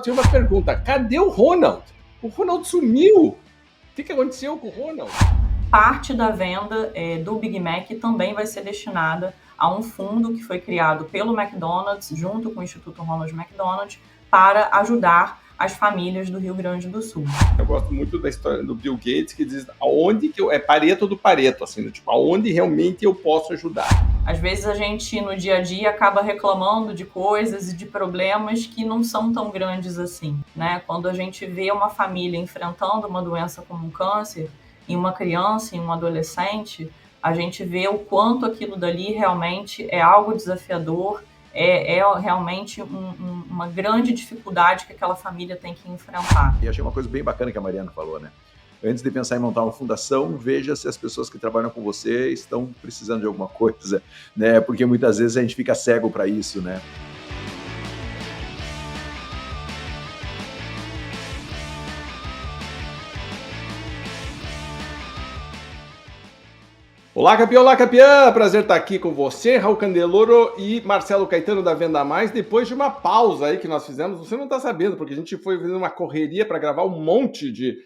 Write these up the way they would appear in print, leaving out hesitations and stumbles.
tinha uma pergunta: cadê o Ronald? O Ronald sumiu. O que aconteceu com o Ronald? Parte da venda do Big Mac também vai ser destinada a um fundo que foi criado pelo McDonald's, junto com o Instituto Ronald McDonald, para ajudar as famílias do Rio Grande do Sul. Eu gosto muito da história do Bill Gates, que diz aonde que é Pareto do Pareto, assim, tipo, aonde realmente eu posso ajudar. Às vezes a gente, no dia a dia, acaba reclamando de coisas e de problemas que não são tão grandes assim, né? Quando a gente vê uma família enfrentando uma doença como um câncer, em uma criança, em um adolescente, a gente vê o quanto aquilo dali realmente é algo desafiador, é realmente uma grande dificuldade que aquela família tem que enfrentar. E achei uma coisa bem bacana que a Mariana falou, né? Antes de pensar em montar uma fundação, veja se as pessoas que trabalham com você estão precisando de alguma coisa, né? Porque muitas vezes a gente fica cego para isso, né? Olá, campeão! Olá, campeã! Prazer estar aqui com você, Raul Candeloro e Marcelo Caetano da Venda Mais, depois de uma pausa aí que nós fizemos. Você não está sabendo, porque a gente foi fazendo uma correria para gravar um monte de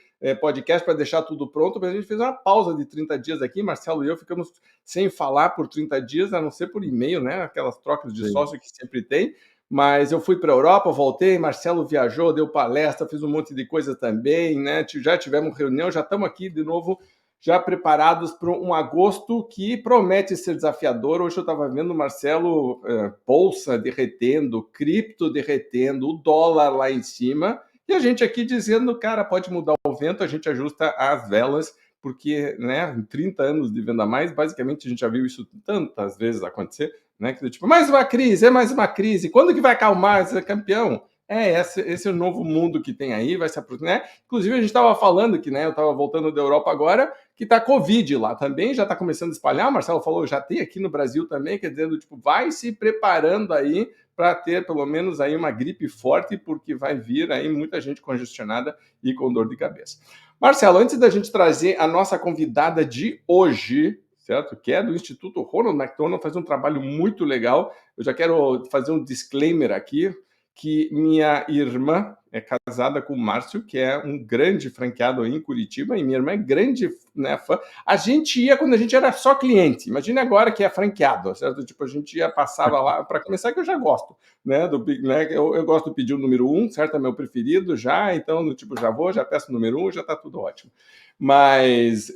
podcast para deixar tudo pronto, mas a gente fez uma pausa de 30 dias aqui. Marcelo e eu ficamos sem falar por 30 dias, a não ser por e-mail, né? Aquelas trocas de sócio que sempre tem. Mas eu fui para a Europa, voltei, Marcelo viajou, deu palestra, fez um monte de coisa também, né? Já tivemos reunião, já estamos aqui de novo, já preparados para um agosto que promete ser desafiador. Hoje eu estava vendo, Marcelo, bolsa derretendo, cripto derretendo, o dólar lá em cima, e a gente aqui dizendo, cara, pode mudar o vento, a gente ajusta as velas, porque, né, em 30 anos de Venda Mais, basicamente a gente já viu isso tantas vezes acontecer, né, que tipo, mais uma crise, é mais uma crise, quando que vai acalmar esse campeão? Esse é o novo mundo que tem aí, vai se aproximar, né? Inclusive a gente estava falando que, né, eu estava voltando da Europa agora, que tá Covid lá também, já está começando a espalhar, o Marcelo falou, já tem aqui no Brasil também, quer dizer, tipo, vai se preparando aí para ter pelo menos aí uma gripe forte, porque vai vir aí muita gente congestionada e com dor de cabeça. Marcelo, antes da gente trazer a nossa convidada de hoje, certo? Que é do Instituto Ronald McDonald, faz um trabalho muito legal. Eu já quero fazer um disclaimer aqui, que minha irmã é casada com o Márcio, que é um grande franqueado aí em Curitiba, e minha irmã é grande, né, fã. A gente ia quando a gente era só cliente. Imagina agora que é franqueado, certo? Tipo, a gente ia, passava lá, para começar que eu já gosto, né, do Big Mac, eu gosto de pedir o número 1, certo? É meu preferido já, então, tipo, já vou, já peço o número 1, já está tudo ótimo. Mas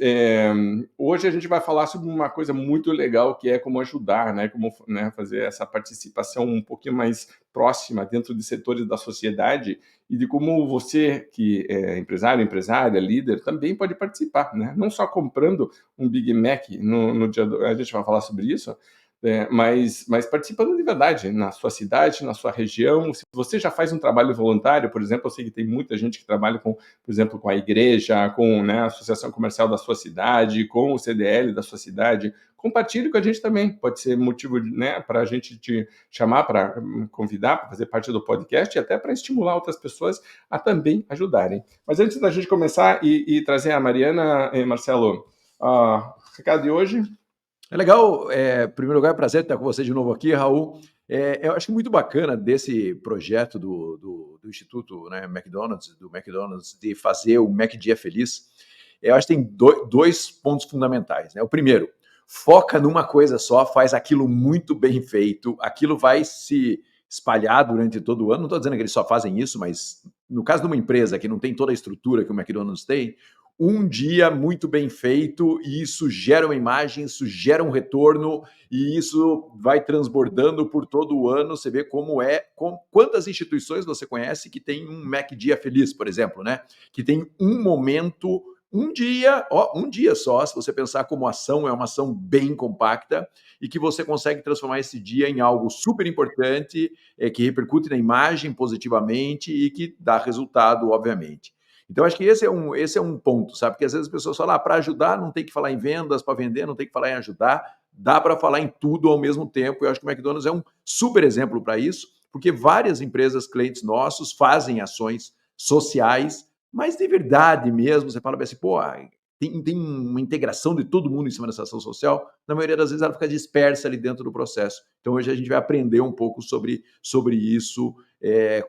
hoje a gente vai falar sobre uma coisa muito legal, que é como ajudar, né, como, né, fazer essa participação um pouquinho mais próxima dentro de setores da sociedade e de como você, que é empresário, empresária, líder, também pode participar, né? Não só comprando um Big Mac no dia do... A gente vai falar sobre isso, mas participando de verdade na sua cidade, na sua região. Se você já faz um trabalho voluntário, por exemplo, eu sei que tem muita gente que trabalha com, por exemplo, com a igreja, com, né, a associação comercial da sua cidade, com o CDL da sua cidade, compartilhe com a gente também. Pode ser motivo, né, para a gente te chamar, para convidar, para fazer parte do podcast e até para estimular outras pessoas a também ajudarem. Mas antes da gente começar e trazer a Mariana, Marcelo, o recado de hoje... É legal, em primeiro lugar, é um prazer estar com você de novo aqui, Raul. Eu acho muito bacana desse projeto do Instituto, né, McDonald's, de fazer o Mac Dia Feliz. Eu acho que tem dois pontos fundamentais, né? O primeiro, foca numa coisa só, faz aquilo muito bem feito, aquilo vai se espalhar durante todo o ano. Não estou dizendo que eles só fazem isso, mas no caso de uma empresa que não tem toda a estrutura que o McDonald's tem, um dia muito bem feito, e isso gera uma imagem, isso gera um retorno, e isso vai transbordando por todo o ano. Você vê quantas instituições você conhece que tem um Mac Dia Feliz, por exemplo, né? Que tem um momento, um dia só, se você pensar como ação, é uma ação bem compacta, e que você consegue transformar esse dia em algo super importante, que repercute na imagem positivamente e que dá resultado, obviamente. Então, acho que esse é um ponto, sabe? Porque às vezes as pessoas falam, para ajudar não tem que falar em vendas, para vender não tem que falar em ajudar, dá para falar em tudo ao mesmo tempo. Eu acho que o McDonald's é um super exemplo para isso, porque várias empresas, clientes nossos, fazem ações sociais, mas de verdade mesmo. Você fala assim, tem uma integração de todo mundo em cima dessa ação social, na maioria das vezes ela fica dispersa ali dentro do processo. Então hoje a gente vai aprender um pouco sobre isso,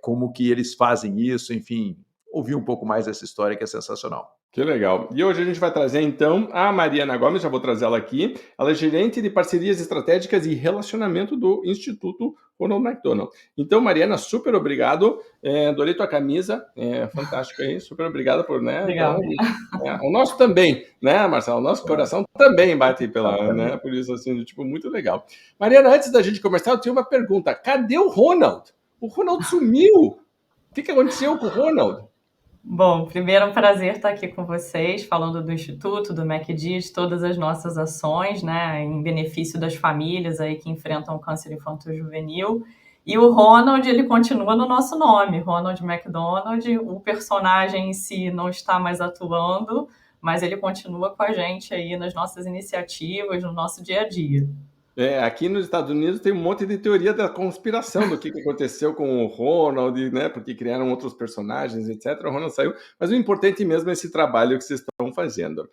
como que eles fazem isso, enfim, ouvir um pouco mais dessa história que é sensacional. Que legal. E hoje a gente vai trazer, então, a Mariana Gomes, já vou trazer ela aqui. Ela é gerente de parcerias estratégicas e relacionamento do Instituto Ronald McDonald. Então, Mariana, super obrigado. Adorei tua camisa, fantástico aí. Super obrigado por, né? Então, Legal. o nosso também, né, Marcelo? O nosso coração também bate pela, né? Por isso, assim, tipo, muito legal. Mariana, antes da gente começar, eu tinha uma pergunta. Cadê o Ronald? O Ronald sumiu. O que aconteceu com o Ronald? Bom, primeiro é um prazer estar aqui com vocês, falando do Instituto, do MacD, de todas as nossas ações, né, em benefício das famílias aí que enfrentam o câncer infanto-juvenil. E o Ronald, ele continua no nosso nome, Ronald McDonald. O personagem em si não está mais atuando, mas ele continua com a gente aí nas nossas iniciativas, no nosso dia a dia. Aqui nos Estados Unidos tem um monte de teoria da conspiração do que aconteceu com o Ronald, né? Porque criaram outros personagens, etc. O Ronald saiu, mas o importante mesmo é esse trabalho que vocês estão fazendo.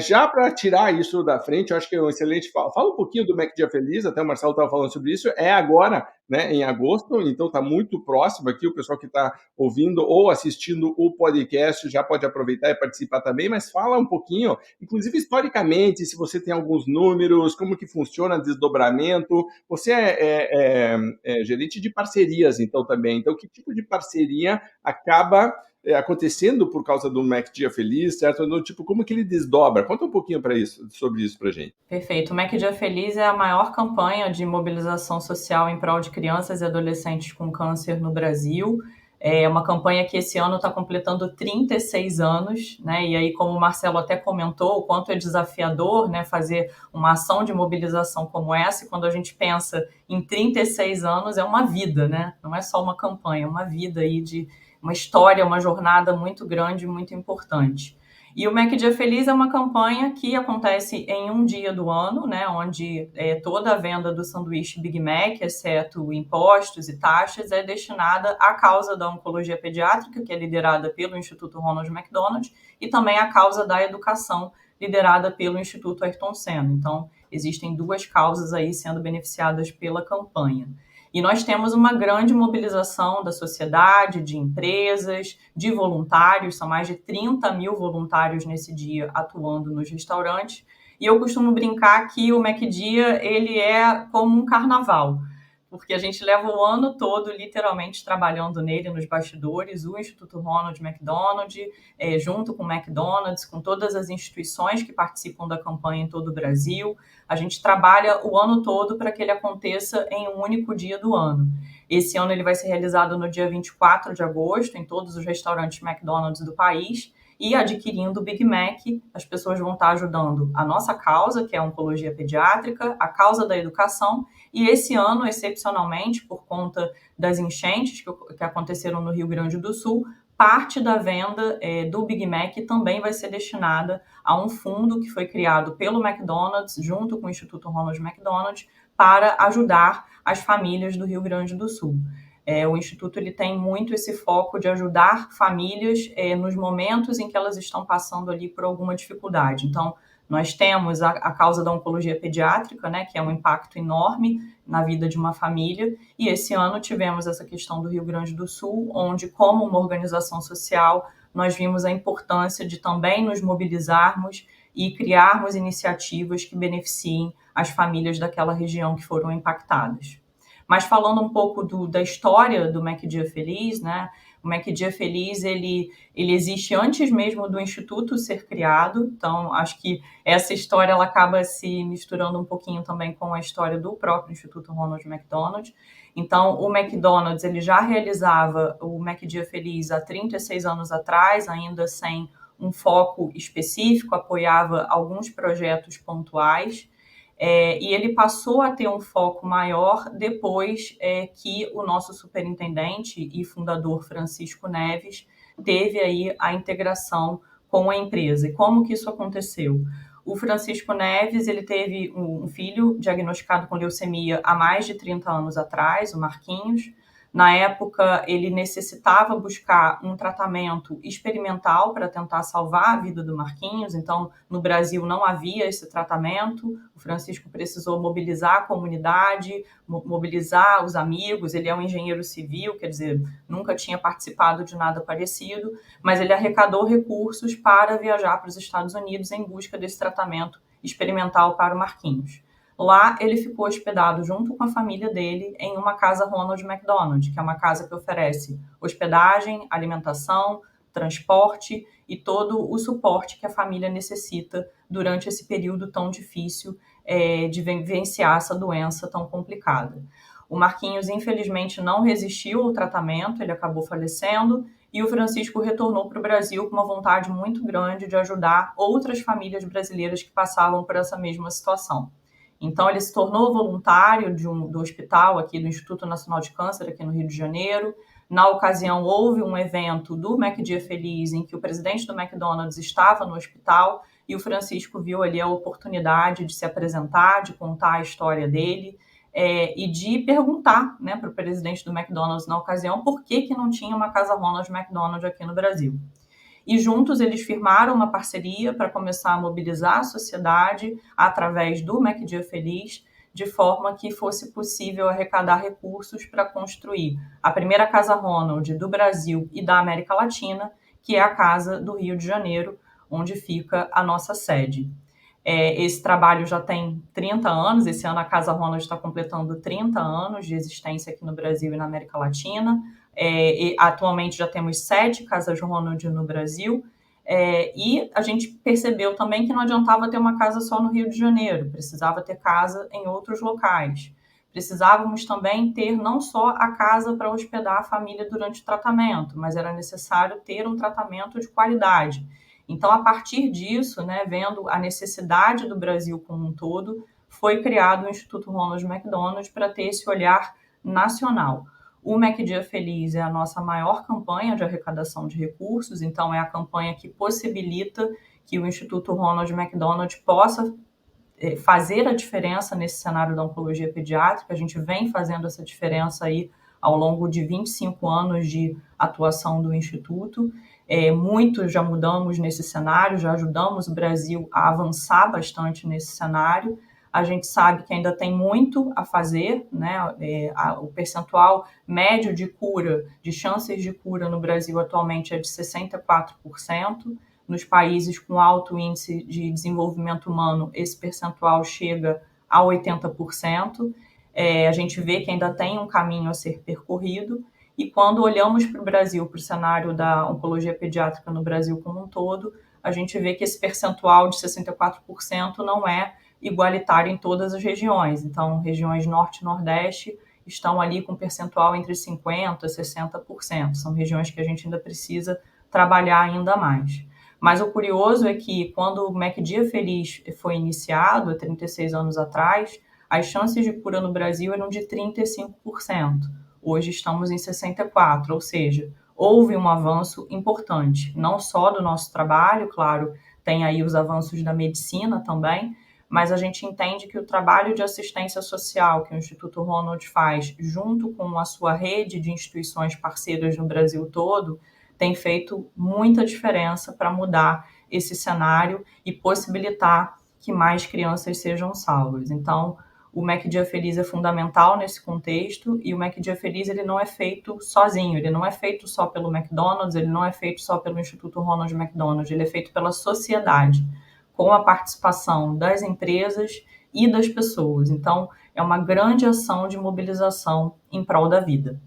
Já para tirar isso da frente, eu acho que é um excelente. Fala um pouquinho do Mac Dia Feliz, até o Marcelo estava falando sobre isso. É agora, né, em agosto, então está muito próximo aqui. O pessoal que está ouvindo ou assistindo o podcast já pode aproveitar e participar também, mas fala um pouquinho, inclusive historicamente, se você tem alguns números, como que funciona desdobramento. Você é gerente de parcerias, então, também. Então, que tipo de parceria acaba acontecendo por causa do Mac Dia Feliz, certo? No, tipo, como que ele desdobra? Conta um pouquinho sobre isso pra gente. Perfeito. O Mac Dia Feliz é a maior campanha de mobilização social em prol de crianças e adolescentes com câncer no Brasil. É uma campanha que esse ano está completando 36 anos, né? E aí, como o Marcelo até comentou, o quanto é desafiador, né, fazer uma ação de mobilização como essa. E quando a gente pensa em 36 anos, é uma vida, né? Não é só uma campanha, é uma vida aí de uma história, uma jornada muito grande, muito importante. E o Mac Dia Feliz é uma campanha que acontece em um dia do ano, né, onde toda a venda do sanduíche Big Mac, exceto impostos e taxas, é destinada à causa da oncologia pediátrica, que é liderada pelo Instituto Ronald McDonald, e também à causa da educação, liderada pelo Instituto Ayrton Senna. Então, existem duas causas aí sendo beneficiadas pela campanha. E nós temos uma grande mobilização da sociedade, de empresas, de voluntários, são mais de 30 mil voluntários nesse dia atuando nos restaurantes. E eu costumo brincar que o MacDia, ele é como um carnaval, porque a gente leva o ano todo, literalmente, trabalhando nele, nos bastidores, o Instituto Ronald McDonald, junto com o McDonald's, com todas as instituições que participam da campanha em todo o Brasil. A gente trabalha o ano todo para que ele aconteça em um único dia do ano. Esse ano ele vai ser realizado no dia 24 de agosto, em todos os restaurantes McDonald's do país, e adquirindo o Big Mac, as pessoas vão estar ajudando a nossa causa, que é a oncologia pediátrica, a causa da educação, e esse ano, excepcionalmente, por conta das enchentes que aconteceram no Rio Grande do Sul, parte da venda do Big Mac também vai ser destinada a um fundo que foi criado pelo McDonald's, junto com o Instituto Ronald McDonald, para ajudar as famílias do Rio Grande do Sul. O Instituto ele tem muito esse foco de ajudar famílias nos momentos em que elas estão passando ali por alguma dificuldade. Então, nós temos a causa da oncologia pediátrica, né, que é um impacto enorme na vida de uma família, e esse ano tivemos essa questão do Rio Grande do Sul, onde, como uma organização social, nós vimos a importância de também nos mobilizarmos e criarmos iniciativas que beneficiem as famílias daquela região que foram impactadas. Mas falando um pouco da história do Mac Dia Feliz, né? O Mac Dia Feliz, ele existe antes mesmo do Instituto ser criado, então acho que essa história ela acaba se misturando um pouquinho também com a história do próprio Instituto Ronald McDonald. Então, o McDonald's ele já realizava o Mac Dia Feliz há 36 anos atrás, ainda sem um foco específico, apoiava alguns projetos pontuais. E ele passou a ter um foco maior depois que o nosso superintendente e fundador Francisco Neves teve aí a integração com a empresa. E como que isso aconteceu? O Francisco Neves ele teve um filho diagnosticado com leucemia há mais de 30 anos atrás, o Marquinhos. Na época, ele necessitava buscar um tratamento experimental para tentar salvar a vida do Marquinhos, então no Brasil não havia esse tratamento. O Francisco precisou mobilizar a comunidade, mobilizar os amigos. Ele é um engenheiro civil, quer dizer, nunca tinha participado de nada parecido, mas ele arrecadou recursos para viajar para os Estados Unidos em busca desse tratamento experimental para o Marquinhos. Lá ele ficou hospedado junto com a família dele em uma casa Ronald McDonald, que é uma casa que oferece hospedagem, alimentação, transporte e todo o suporte que a família necessita durante esse período tão difícil de vivenciar essa doença tão complicada. O Marquinhos, infelizmente, não resistiu ao tratamento, ele acabou falecendo, e o Francisco retornou para o Brasil com uma vontade muito grande de ajudar outras famílias brasileiras que passavam por essa mesma situação. Então, ele se tornou voluntário do hospital aqui, do Instituto Nacional de Câncer, aqui no Rio de Janeiro. Na ocasião, houve um evento do McDia Feliz, em que o presidente do McDonald's estava no hospital, e o Francisco viu ali a oportunidade de se apresentar, de contar a história dele, e de perguntar, né, para o presidente do McDonald's na ocasião por que não tinha uma casa Ronald McDonald aqui no Brasil. E juntos eles firmaram uma parceria para começar a mobilizar a sociedade através do McDia Feliz, de forma que fosse possível arrecadar recursos para construir a primeira Casa Ronald do Brasil e da América Latina, que é a Casa do Rio de Janeiro, onde fica a nossa sede. Esse trabalho já tem 30 anos, esse ano a Casa Ronald está completando 30 anos de existência aqui no Brasil e na América Latina. Atualmente já temos 7 casas Ronald no Brasil, e a gente percebeu também que não adiantava ter uma casa só no Rio de Janeiro, precisava ter casa em outros locais. Precisávamos também ter não só a casa para hospedar a família durante o tratamento, mas era necessário ter um tratamento de qualidade. Então, a partir disso, né, vendo a necessidade do Brasil como um todo, foi criado o Instituto Ronald McDonald para ter esse olhar nacional. O McDia Feliz é a nossa maior campanha de arrecadação de recursos, então é a campanha que possibilita que o Instituto Ronald McDonald possa fazer a diferença nesse cenário da oncologia pediátrica. A gente vem fazendo essa diferença aí ao longo de 25 anos de atuação do Instituto. Muito já mudamos nesse cenário, já ajudamos o Brasil a avançar bastante nesse cenário. A gente sabe que ainda tem muito a fazer, né? O percentual médio de cura, de chances de cura no Brasil atualmente é de 64%. Nos países com alto índice de desenvolvimento humano, esse percentual chega a 80%. A gente vê que ainda tem um caminho a ser percorrido. E quando olhamos para o Brasil, para o cenário da oncologia pediátrica no Brasil como um todo, a gente vê que esse percentual de 64% não é igualitário em todas as regiões. Então, regiões Norte e Nordeste estão ali com percentual entre 50% e 60%. São regiões que a gente ainda precisa trabalhar ainda mais. Mas o curioso é que quando o McDia Feliz foi iniciado, há 36 anos atrás, as chances de cura no Brasil eram de 35%. Hoje estamos em 64%, ou seja, houve um avanço importante, não só do nosso trabalho, claro, tem aí os avanços da medicina também, mas a gente entende que o trabalho de assistência social que o Instituto Ronald faz, junto com a sua rede de instituições parceiras no Brasil todo, tem feito muita diferença para mudar esse cenário e possibilitar que mais crianças sejam salvas. Então, o McDia Feliz é fundamental nesse contexto, e o McDia Feliz ele não é feito sozinho, ele não é feito só pelo McDonald's, ele não é feito só pelo Instituto Ronald McDonald, ele é feito pela sociedade, com a participação das empresas e das pessoas. Então, é uma grande ação de mobilização em prol da vida.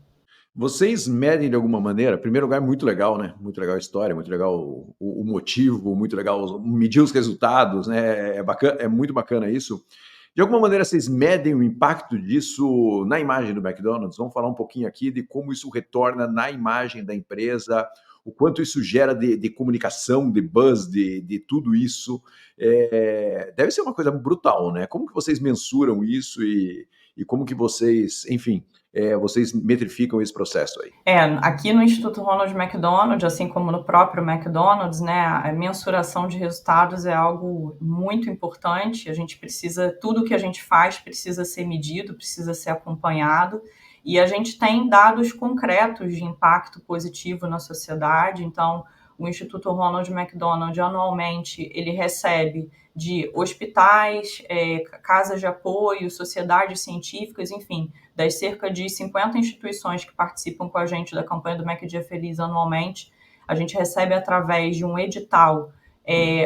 Vocês medem de alguma maneira? Em primeiro lugar, muito legal, né? Muito legal a história, muito legal o motivo, muito legal medir os resultados, né? Bacana, é muito bacana isso. De alguma maneira, vocês medem o impacto disso na imagem do McDonald's? Vamos falar um pouquinho aqui de como isso retorna na imagem da empresa, o quanto isso gera de comunicação, de buzz, de tudo isso. Deve ser uma coisa brutal, né? Como que vocês mensuram isso e como que vocês, enfim, vocês metrificam esse processo aí? Aqui no Instituto Ronald McDonald, assim como no próprio McDonald's, né, a mensuração de resultados é algo muito importante. A gente precisa, tudo que a gente faz precisa ser medido, precisa ser acompanhado. E a gente tem dados concretos de impacto positivo na sociedade. Então, o Instituto Ronald McDonald, anualmente, ele recebe de hospitais, casas de apoio, sociedades científicas, enfim, das cerca de 50 instituições que participam com a gente da campanha do Mac Dia Feliz anualmente. A gente recebe através de um edital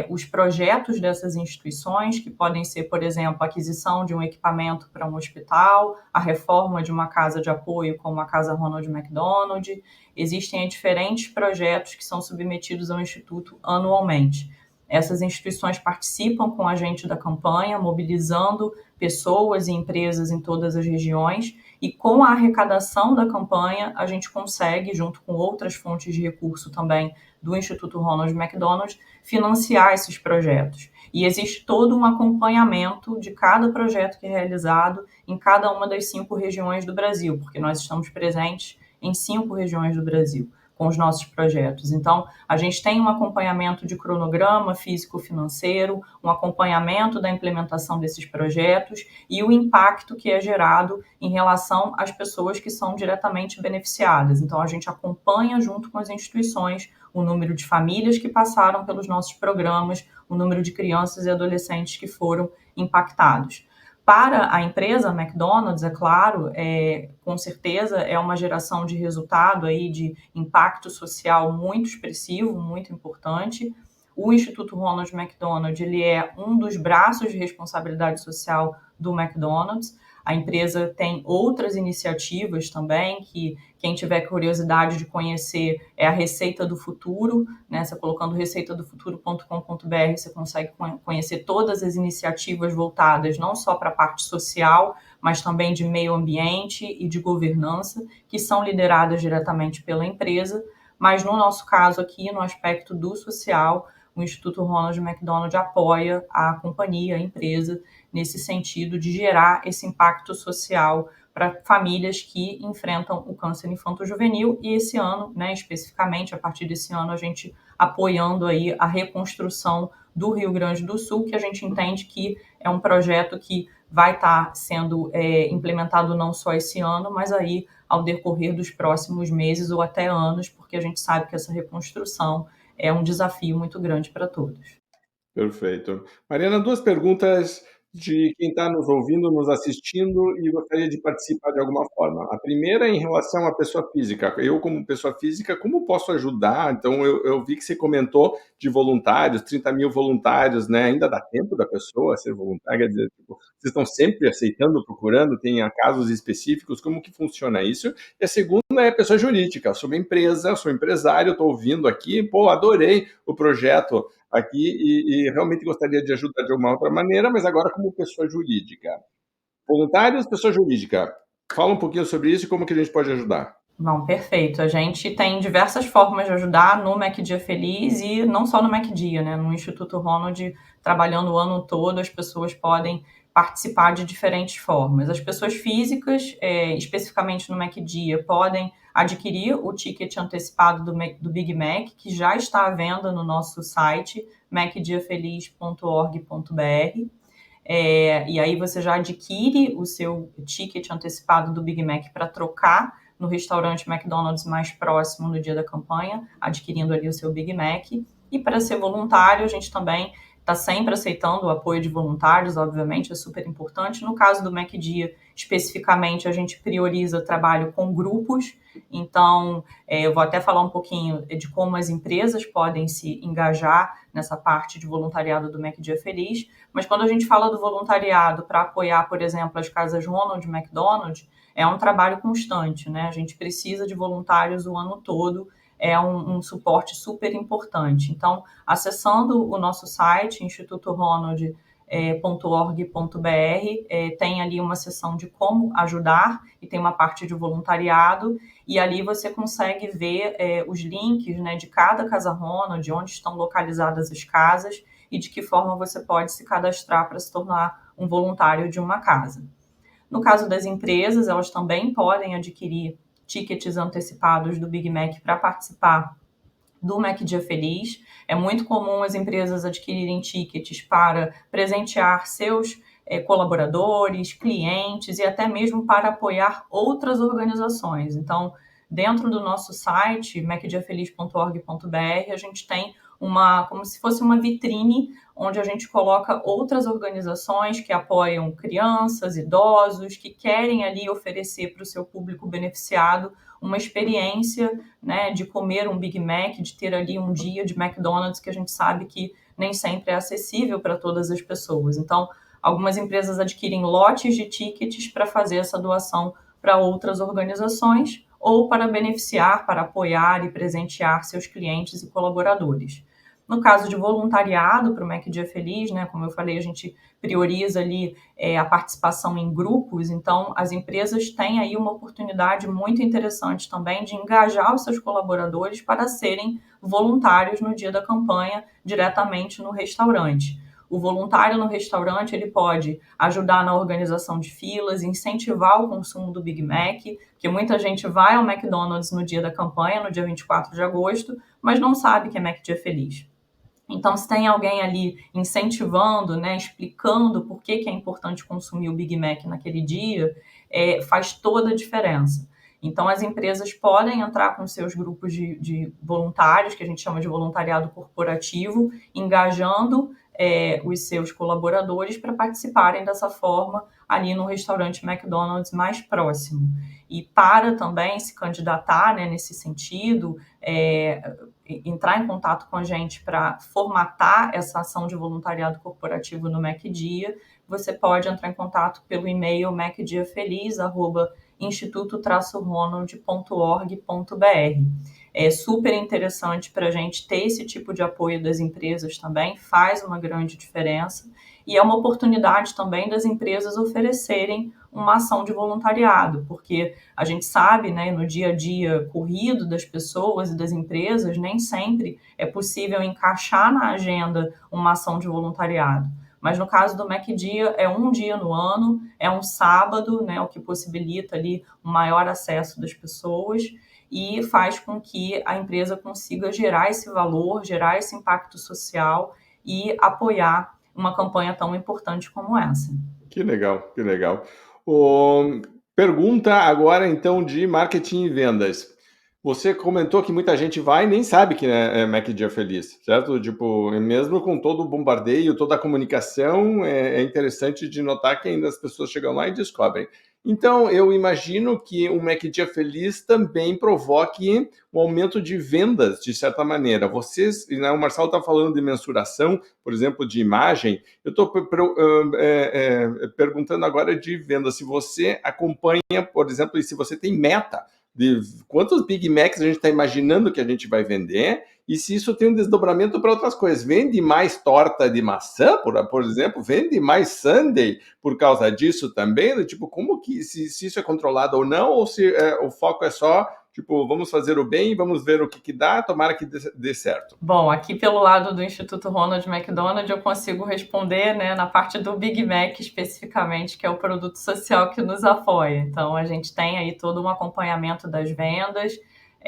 os projetos dessas instituições, que podem ser, por exemplo, a aquisição de um equipamento para um hospital, a reforma de uma casa de apoio, como a Casa Ronald McDonald. Existem diferentes projetos que são submetidos ao Instituto anualmente. Essas instituições participam com a gente da campanha, mobilizando pessoas e empresas em todas as regiões, e com a arrecadação da campanha, a gente consegue, junto com outras fontes de recurso também do Instituto Ronald McDonald, financiar esses projetos. E existe todo um acompanhamento de cada projeto que é realizado em cada uma das 5 regiões do Brasil, porque nós estamos presentes em 5 regiões do Brasil com os nossos projetos. Então, a gente tem um acompanhamento de cronograma físico-financeiro, um acompanhamento da implementação desses projetos e o impacto que é gerado em relação às pessoas que são diretamente beneficiadas. Então, a gente acompanha junto com as instituições o número de famílias que passaram pelos nossos programas, o número de crianças e adolescentes que foram impactados. Para a empresa McDonald's, é claro, com certeza é uma geração de resultado aí de impacto social muito expressivo, muito importante. O Instituto Ronald McDonald, ele é um dos braços de responsabilidade social do McDonald's. A empresa tem outras iniciativas também, que quem tiver curiosidade de conhecer é a Receita do Futuro, né? Você colocando receitadofuturo.com.br, você consegue conhecer todas as iniciativas voltadas não só para a parte social, mas também de meio ambiente e de governança, que são lideradas diretamente pela empresa. Mas no nosso caso aqui, no aspecto do social, o Instituto Ronald McDonald apoia a companhia, a empresa, nesse sentido de gerar esse impacto social para famílias que enfrentam o câncer infanto-juvenil. E esse ano, né, especificamente, a partir desse ano, a gente apoiando aí a reconstrução do Rio Grande do Sul, que a gente entende que é um projeto que vai estar sendo implementado não só esse ano, mas aí ao decorrer dos próximos meses ou até anos, porque a gente sabe que essa reconstrução é um desafio muito grande para todos. Perfeito. Mariana, 2 perguntas de quem está nos ouvindo, nos assistindo e gostaria de participar de alguma forma. A primeira é em relação à pessoa física. Eu, como pessoa física, como posso ajudar? Então, eu vi que você comentou de voluntários, 30.000 voluntários, né? Ainda dá tempo da pessoa ser voluntária? Quer dizer, tipo, vocês estão sempre aceitando, procurando? Tem casos específicos? Como que funciona isso? E a segunda é pessoa jurídica. Eu sou uma empresa, sou empresário, estou ouvindo aqui, pô, adorei o projeto aqui e realmente gostaria de ajudar de uma outra maneira, mas agora como pessoa jurídica. Voluntários, pessoa jurídica. Fala um pouquinho sobre isso e como que a gente pode ajudar. Não, perfeito. A gente tem diversas formas de ajudar no Mac Dia Feliz e não só no Mac Dia, né? No Instituto Ronald, trabalhando o ano todo, as pessoas podem participar de diferentes formas. As pessoas físicas, especificamente no Mac Dia, podem adquirir o ticket antecipado do Big Mac, que já está à venda no nosso site, macdiafeliz.org.br. E aí você já adquire o seu ticket antecipado do Big Mac para trocar no restaurante McDonald's mais próximo no dia da campanha, adquirindo ali o seu Big Mac. E para ser voluntário, a gente também está sempre aceitando o apoio de voluntários, obviamente, é super importante. No caso do Mac Dia, especificamente, a gente prioriza trabalho com grupos. Então, eu vou até falar um pouquinho de como as empresas podem se engajar nessa parte de voluntariado do Mac Dia Feliz. Mas quando a gente fala do voluntariado para apoiar, por exemplo, as casas Ronald McDonald, é um trabalho constante, né? A gente precisa de voluntários o ano todo, é um suporte super importante. Então, acessando o nosso site, institutoronald.org.br, tem ali uma seção de como ajudar e tem uma parte de voluntariado, e ali você consegue ver os links, né, de cada Casa Ronald, onde estão localizadas as casas e de que forma você pode se cadastrar para se tornar um voluntário de uma casa. No caso das empresas, elas também podem adquirir tickets antecipados do Big Mac para participar do Mac Dia Feliz. É muito comum as empresas adquirirem tickets para presentear seus colaboradores, clientes e até mesmo para apoiar outras organizações. Então, dentro do nosso site, macdiafeliz.org.br, a gente tem como se fosse uma vitrine onde a gente coloca outras organizações que apoiam crianças, idosos, que querem ali oferecer para o seu público beneficiado uma experiência, né, de comer um Big Mac, de ter ali um dia de McDonald's, que a gente sabe que nem sempre é acessível para todas as pessoas. Então, algumas empresas adquirem lotes de tickets para fazer essa doação para outras organizações ou para beneficiar, para apoiar e presentear seus clientes e colaboradores. No caso de voluntariado para o Mac Dia Feliz, né, como eu falei, a gente prioriza ali a participação em grupos, então as empresas têm aí uma oportunidade muito interessante também de engajar os seus colaboradores para serem voluntários no dia da campanha diretamente no restaurante. O voluntário no restaurante, ele pode ajudar na organização de filas, incentivar o consumo do Big Mac, porque muita gente vai ao McDonald's no dia da campanha, no dia 24 de agosto, mas não sabe que é Mac Dia Feliz. Então, se tem alguém ali incentivando, né, explicando por que é importante consumir o Big Mac naquele dia, faz toda a diferença. Então, as empresas podem entrar com seus grupos de voluntários, que a gente chama de voluntariado corporativo, engajando os seus colaboradores para participarem dessa forma ali no restaurante McDonald's mais próximo. E para também se candidatar, né, nesse sentido, entrar em contato com a gente para formatar essa ação de voluntariado corporativo no MacDia, você pode entrar em contato pelo e-mail macdiafeliz@instituto-ronald.org.br. É super interessante para a gente ter esse tipo de apoio das empresas também, faz uma grande diferença, e é uma oportunidade também das empresas oferecerem uma ação de voluntariado, porque a gente sabe, né, no dia a dia corrido das pessoas e das empresas, nem sempre é possível encaixar na agenda uma ação de voluntariado. Mas no caso do MacDia, é um dia no ano, é um sábado, né, o que possibilita ali um maior acesso das pessoas e faz com que a empresa consiga gerar esse valor, gerar esse impacto social e apoiar uma campanha tão importante como essa. Que legal, que legal. Pergunta agora, então, de marketing e vendas. Você comentou que muita gente vai e nem sabe que é Mac Dia Feliz, certo? Tipo, mesmo com todo o bombardeio, toda a comunicação, é interessante de notar que ainda as pessoas chegam lá e descobrem. Então, eu imagino que o Mac Dia Feliz também provoque um aumento de vendas, de certa maneira. Vocês, né, o Marcelo está falando de mensuração, por exemplo, de imagem. Eu estou perguntando agora de venda. Se você acompanha, por exemplo, e se você tem meta de quantos Big Macs a gente está imaginando que a gente vai vender e se isso tem um desdobramento para outras coisas. Vende mais torta de maçã, por exemplo? Vende mais sundae por causa disso também? Tipo, como que, se isso é controlado ou não, ou se o foco é só, tipo, vamos fazer o bem, vamos ver o que dá, tomara que dê certo. Bom, aqui pelo lado do Instituto Ronald McDonald, eu consigo responder, né, na parte do Big Mac especificamente, que é o produto social que nos apoia. Então, a gente tem aí todo um acompanhamento das vendas.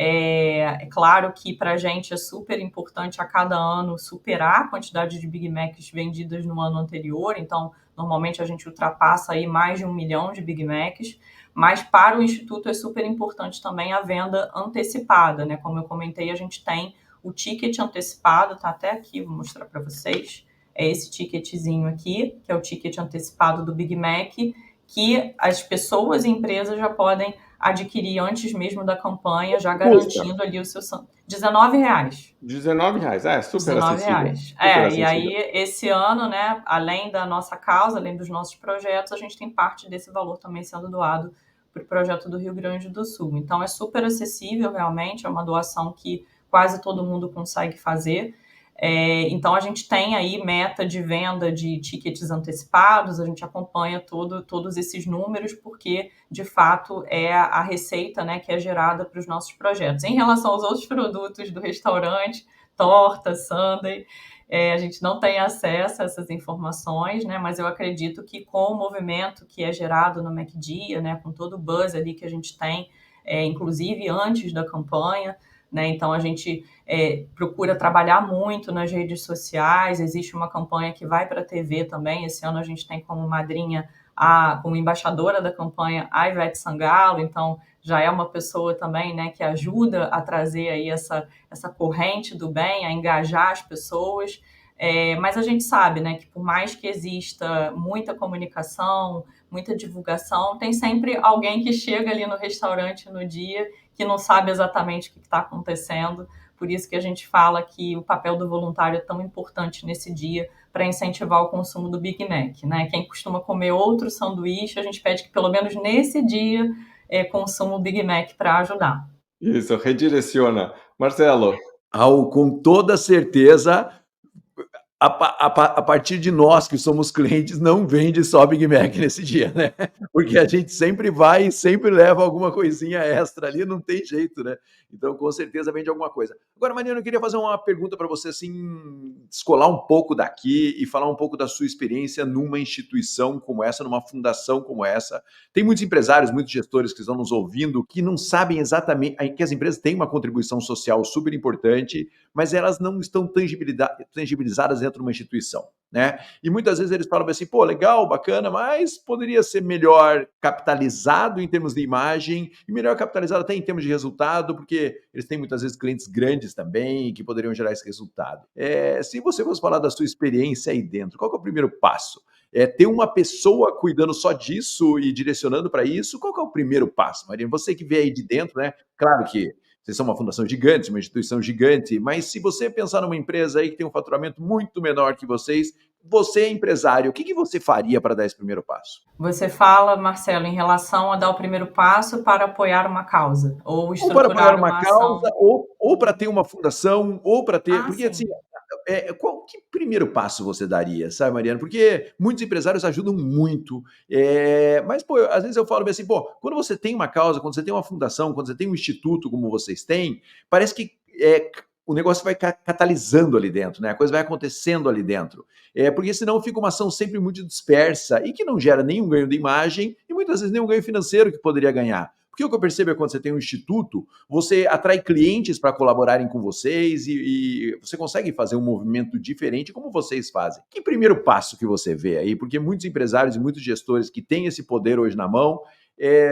É claro que para a gente é super importante a cada ano superar a quantidade de Big Macs vendidas no ano anterior. Então, normalmente a gente ultrapassa aí mais de 1 milhão de Big Macs. Mas para o Instituto é super importante também a venda antecipada, né? Como eu comentei, a gente tem o ticket antecipado, tá até aqui, vou mostrar para vocês. É esse ticketzinho aqui, que é o ticket antecipado do Big Mac, que as pessoas e empresas já podem adquirir antes mesmo da campanha, já garantindo ali o seu R$19. R$19, super R$19. acessível. E aí esse ano, né, além da nossa causa, além dos nossos projetos, a gente tem parte desse valor também sendo doado para o projeto do Rio Grande do Sul. Então é super acessível realmente, é uma doação que quase todo mundo consegue fazer. Então a gente tem aí meta de venda de tickets antecipados, a gente acompanha todos esses números, porque de fato é a receita, né, que é gerada para os nossos projetos. Em relação aos outros produtos do restaurante, torta, sundae, a gente não tem acesso a essas informações, né, mas eu acredito que com o movimento que é gerado no MacDia, né, com todo o buzz ali que a gente tem, inclusive antes da campanha, né? Então, a gente procura trabalhar muito nas redes sociais, existe uma campanha que vai para a TV também, esse ano a gente tem como madrinha, como embaixadora da campanha, a Ivete Sangalo, então já é uma pessoa também, né, que ajuda a trazer aí essa corrente do bem, a engajar as pessoas. Mas a gente sabe, né, que por mais que exista muita comunicação, muita divulgação, tem sempre alguém que chega ali no restaurante no dia que não sabe exatamente o que está acontecendo. Por isso que a gente fala que o papel do voluntário é tão importante nesse dia para incentivar o consumo do Big Mac, né? Quem costuma comer outro sanduíche, a gente pede que pelo menos nesse dia consuma o Big Mac para ajudar. Isso, redireciona. Marcelo. Com toda certeza, a partir de nós que somos clientes, não vende só Big Mac nesse dia, né? Porque a gente sempre vai e sempre leva alguma coisinha extra ali, não tem jeito, né? Então, com certeza vende alguma coisa. Agora, Mariana, eu queria fazer uma pergunta para você, assim, descolar um pouco daqui e falar um pouco da sua experiência numa instituição como essa, numa fundação como essa. Tem muitos empresários, muitos gestores que estão nos ouvindo que não sabem exatamente que as empresas têm uma contribuição social super importante, mas elas não estão tangibilizadas dentro de uma instituição, né? E muitas vezes eles falam assim, pô, legal, bacana, mas poderia ser melhor capitalizado em termos de imagem e melhor capitalizado até em termos de resultado, porque eles têm muitas vezes clientes grandes também que poderiam gerar esse resultado. Se você fosse falar da sua experiência aí dentro, qual que é o primeiro passo? Ter uma pessoa cuidando só disso e direcionando para isso? Qual que é o primeiro passo, Marina? Você que vê aí de dentro, né? Claro que vocês são uma fundação gigante, uma instituição gigante, mas se você pensar numa empresa aí que tem um faturamento muito menor que vocês, você é empresário, o que você faria para dar esse primeiro passo? Você fala, Marcelo, em relação a dar o primeiro passo para apoiar uma causa, ou Ou para apoiar estruturar uma uma causa, ação. ou para ter uma fundação, ou para ter. Porque assim, Sim. que primeiro passo você daria, sabe, Mariana? Porque muitos empresários ajudam muito, mas, pô, às vezes eu falo assim, pô, quando você tem uma causa, quando você tem uma fundação, quando você tem um instituto como vocês têm, parece que o negócio vai catalisando ali dentro, né? A coisa vai acontecendo ali dentro. Porque senão fica uma ação sempre muito dispersa e que não gera nenhum ganho de imagem e muitas vezes nenhum ganho financeiro que poderia ganhar. Porque o que eu percebo é que quando você tem um instituto, você atrai clientes para colaborarem com vocês e você consegue fazer um movimento diferente como vocês fazem. Que primeiro passo que você vê aí? Porque muitos empresários e muitos gestores que têm esse poder hoje na mão,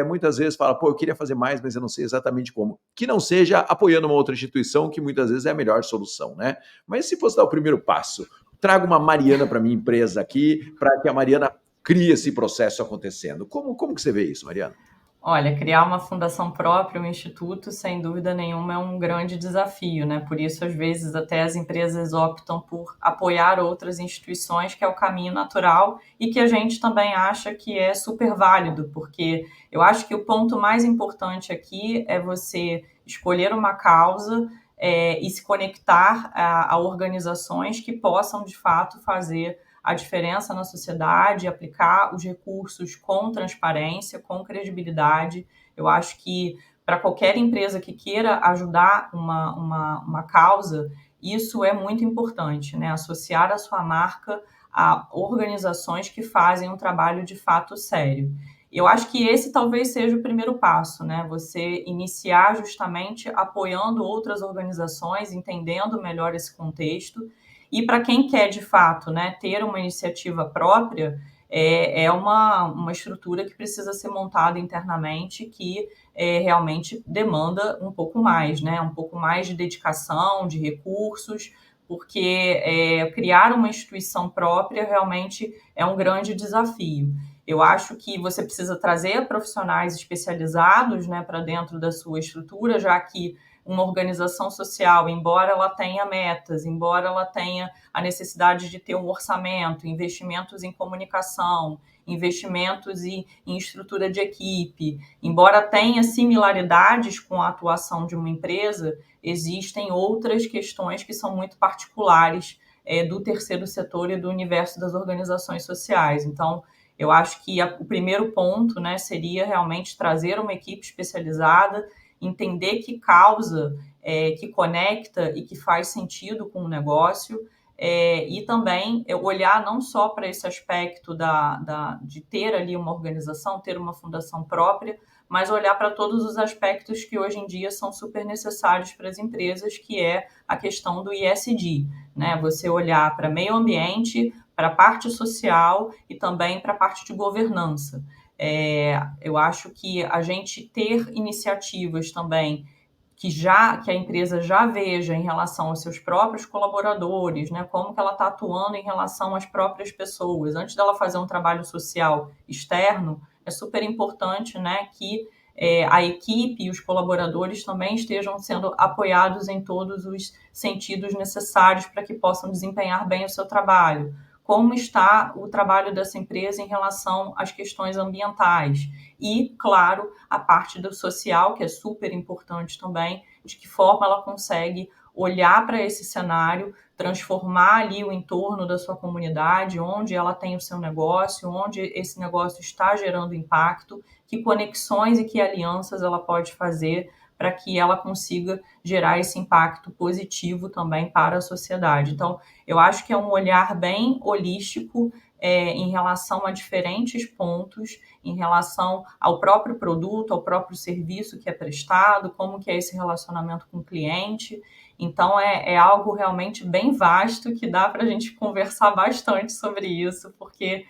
muitas vezes falam, pô, eu queria fazer mais, mas eu não sei exatamente como. Que não seja apoiando uma outra instituição, que muitas vezes é a melhor solução, né? Mas se fosse dar o primeiro passo, traga uma Mariana para minha empresa aqui, para que a Mariana crie esse processo acontecendo. Como que você vê isso, Mariana? Olha, criar uma fundação própria, um instituto, sem dúvida nenhuma, é um grande desafio, né? Por isso, às vezes, até as empresas optam por apoiar outras instituições, que é o caminho natural e que a gente também acha que é super válido, porque eu acho que o ponto mais importante aqui é você escolher uma causa e se conectar a organizações que possam, de fato, fazer a diferença na sociedade, aplicar os recursos com transparência, com credibilidade. Eu acho que para qualquer empresa que queira ajudar uma causa, isso é muito importante, né? Associar a sua marca a organizações que fazem um trabalho de fato sério. Eu acho que esse talvez seja o primeiro passo, né? Você iniciar justamente apoiando outras organizações, entendendo melhor esse contexto. E para quem quer, de fato, né, ter uma iniciativa própria, é uma estrutura que precisa ser montada internamente, que realmente demanda um pouco mais, né? Um pouco mais de dedicação, de recursos, porque criar uma instituição própria realmente é um grande desafio. Eu acho que você precisa trazer profissionais especializados, né, para dentro da sua estrutura, já que uma organização social, embora ela tenha metas, embora ela tenha a necessidade de ter um orçamento, investimentos em comunicação, investimentos em estrutura de equipe, embora tenha similaridades com a atuação de uma empresa, existem outras questões que são muito particulares do terceiro setor e do universo das organizações sociais. Então, eu acho que o primeiro ponto, né, seria realmente trazer uma equipe especializada, entender que causa, que conecta e que faz sentido com o negócio, e também olhar não só para esse aspecto de ter ali uma organização, ter uma fundação própria, mas olhar para todos os aspectos que hoje em dia são super necessários para as empresas, que é a questão do ESG, né? Você olhar para meio ambiente, para a parte social e também para a parte de governança. Eu acho que a gente ter iniciativas também que a empresa já veja em relação aos seus próprios colaboradores, né, como que ela está atuando em relação às próprias pessoas. Antes dela fazer um trabalho social externo, é super importante, né, que a equipe e os colaboradores também estejam sendo apoiados em todos os sentidos necessários para que possam desempenhar bem o seu trabalho. Como está o trabalho dessa empresa em relação às questões ambientais. E, claro, a parte do social, que é super importante também, de que forma ela consegue olhar para esse cenário, transformar ali o entorno da sua comunidade, onde ela tem o seu negócio, onde esse negócio está gerando impacto, que conexões e que alianças ela pode fazer para que ela consiga gerar esse impacto positivo também para a sociedade. Então, eu acho que é um olhar bem holístico em relação a diferentes pontos, em relação ao próprio produto, ao próprio serviço que é prestado, como que é esse relacionamento com o cliente. Então, é algo realmente bem vasto que dá para a gente conversar bastante sobre isso, porque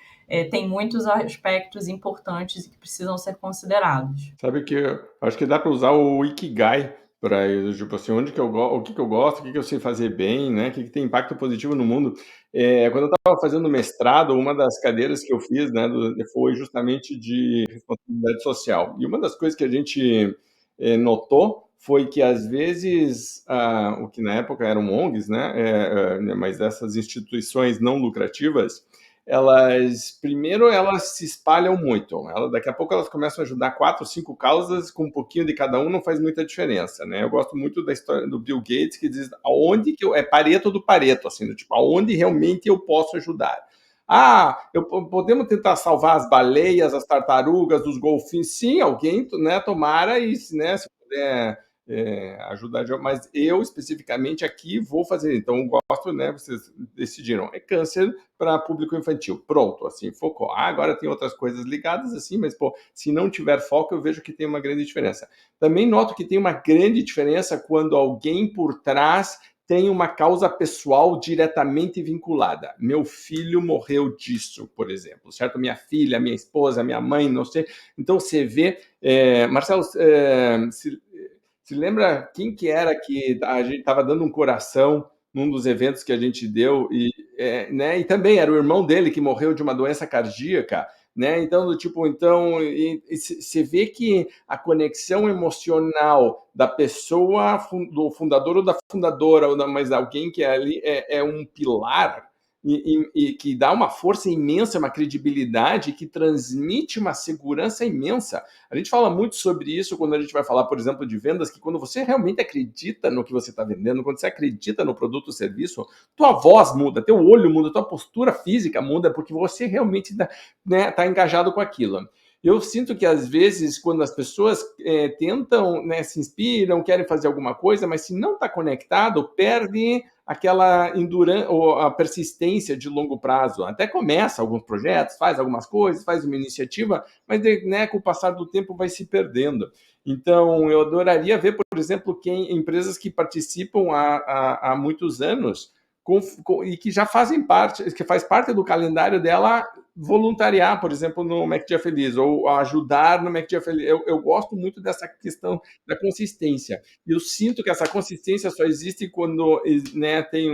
tem muitos aspectos importantes e que precisam ser considerados. Sabe que eu acho que dá para usar o Ikigai para tipo assim, onde que o que eu gosto, o que eu sei fazer bem, né? O que tem impacto positivo no mundo. Quando eu estava fazendo mestrado, uma das cadeiras que eu fiz, né, foi justamente de responsabilidade social. E uma das coisas que a gente notou foi que às vezes o que na época eram ONGs, né, mas essas instituições não lucrativas, elas se espalham muito. Daqui a pouco elas começam a ajudar 4, 5 causas, com um pouquinho de cada um não faz muita diferença, né? Eu gosto muito da história do Bill Gates, que diz aonde que é Pareto do Pareto, assim, tipo, aonde realmente eu posso ajudar. Podemos tentar salvar as baleias, as tartarugas, os golfinhos. Sim, alguém, né, tomara e, né, se puder ajudar, mas eu especificamente aqui vou fazer. Então, gosto, né? Vocês decidiram, é câncer para público infantil. Pronto, assim, focou. Agora tem outras coisas ligadas, assim, mas, pô, se não tiver foco, eu vejo que tem uma grande diferença. Também noto que tem uma grande diferença quando alguém por trás tem uma causa pessoal diretamente vinculada. Meu filho morreu disso, por exemplo, certo? Minha filha, minha esposa, minha mãe, não sei. Então, você vê... Marcelo, se lembra quem que era que a gente estava dando um coração num dos eventos que a gente deu né? E também era o irmão dele que morreu de uma doença cardíaca, né? Então, você vê que a conexão emocional da pessoa, do fundador ou da fundadora, mas alguém que é ali é um pilar e que dá uma força imensa, uma credibilidade, que transmite uma segurança imensa. A gente fala muito sobre isso quando a gente vai falar, por exemplo, de vendas, que quando você realmente acredita no que você está vendendo, quando você acredita no produto ou serviço, tua voz muda, teu olho muda, tua postura física muda, porque você realmente tá engajado com aquilo. Eu sinto que, às vezes, quando as pessoas tentam, né, se inspiram, querem fazer alguma coisa, mas se não está conectado, perde aquela endurance ou a persistência de longo prazo. Até começa alguns projetos, faz algumas coisas, faz uma iniciativa, mas, né, com o passar do tempo vai se perdendo. Então, eu adoraria ver, por exemplo, empresas que participam há muitos anos e que já fazem parte, que faz parte do calendário dela voluntariar, por exemplo, no Mac Dia Feliz, ou ajudar no Mac Dia Feliz. Eu gosto muito dessa questão da consistência. Eu sinto que essa consistência só existe quando, né, tem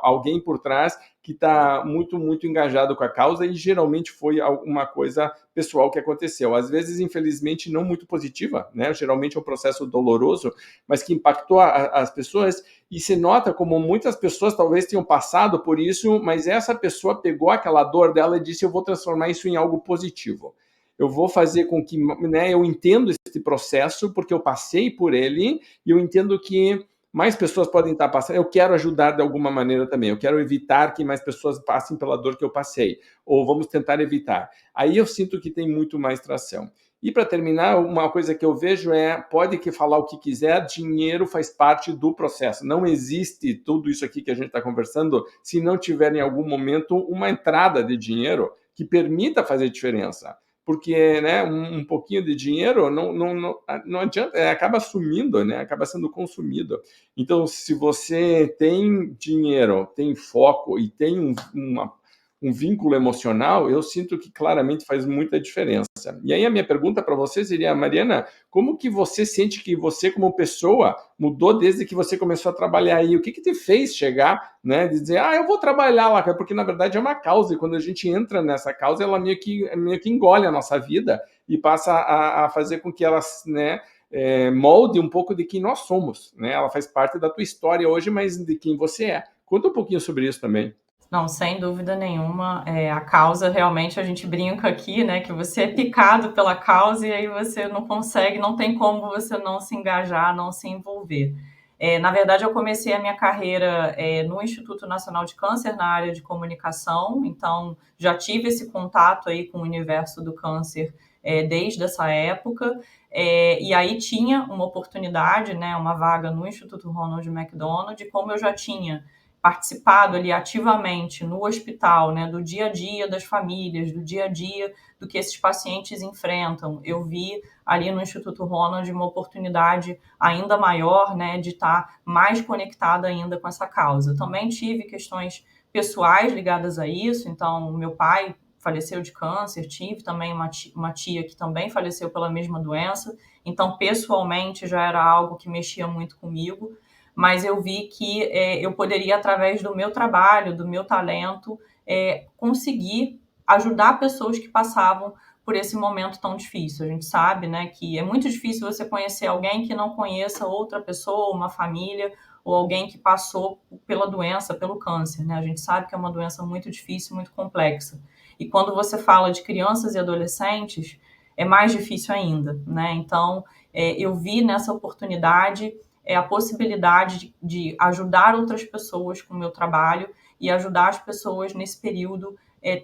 alguém por trás que está muito, muito engajado com a causa, e geralmente foi alguma coisa pessoal que aconteceu. Às vezes, infelizmente, não muito positiva, né? Geralmente é um processo doloroso, mas que impactou as pessoas, e se nota como muitas pessoas talvez tenham passado por isso, mas essa pessoa pegou aquela dor dela e disse: eu vou transformar isso em algo positivo. Eu vou fazer com que, né, eu entendo esse processo porque eu passei por ele, e eu entendo que mais pessoas podem estar passando. Eu quero ajudar de alguma maneira também. Eu quero evitar que mais pessoas passem pela dor que eu passei. Ou vamos tentar evitar. Aí eu sinto que tem muito mais tração. E para terminar, uma coisa que eu vejo pode falar o que quiser, dinheiro faz parte do processo. Não existe tudo isso aqui que a gente está conversando se não tiver em algum momento uma entrada de dinheiro que permita fazer diferença. porque, né, um pouquinho de dinheiro não adianta, acaba sumindo, né, acaba sendo consumido. Então, se você tem dinheiro, tem foco e tem um vínculo emocional, eu sinto que claramente faz muita diferença. E aí a minha pergunta para você seria, Mariana, como que você sente que você, como pessoa, mudou desde que você começou a trabalhar aí? O que te fez chegar, né, de dizer, eu vou trabalhar lá, porque na verdade é uma causa, e quando a gente entra nessa causa, ela meio que engole a nossa vida e passa a fazer com que ela, né, molde um pouco de quem nós somos, né? Ela faz parte da tua história hoje, mas de quem você é. Conta um pouquinho sobre isso também. Não, sem dúvida nenhuma, a causa realmente a gente brinca aqui, né, que você é picado pela causa e aí você não consegue, não tem como você não se engajar, não se envolver. Na verdade, eu comecei a minha carreira no Instituto Nacional de Câncer, na área de comunicação, então já tive esse contato aí com o universo do câncer desde essa época, e aí tinha uma oportunidade, né, uma vaga no Instituto Ronald McDonald, e como eu já tinha participado ali ativamente no hospital, né, do dia a dia das famílias, do dia a dia do que esses pacientes enfrentam. Eu vi ali no Instituto Ronald uma oportunidade ainda maior, né, de estar mais conectada ainda com essa causa. Também tive questões pessoais ligadas a isso, então meu pai faleceu de câncer, tive também uma tia que também faleceu pela mesma doença, então pessoalmente já era algo que mexia muito comigo, mas eu vi que eu poderia, através do meu trabalho, do meu talento, conseguir ajudar pessoas que passavam por esse momento tão difícil. A gente sabe, né, que é muito difícil você conhecer alguém que não conheça outra pessoa, uma família, ou alguém que passou pela doença, pelo câncer, né? A gente sabe que é uma doença muito difícil, muito complexa. E quando você fala de crianças e adolescentes, é mais difícil ainda, né? Então, eu vi nessa oportunidade a possibilidade de ajudar outras pessoas com o meu trabalho e ajudar as pessoas nesse período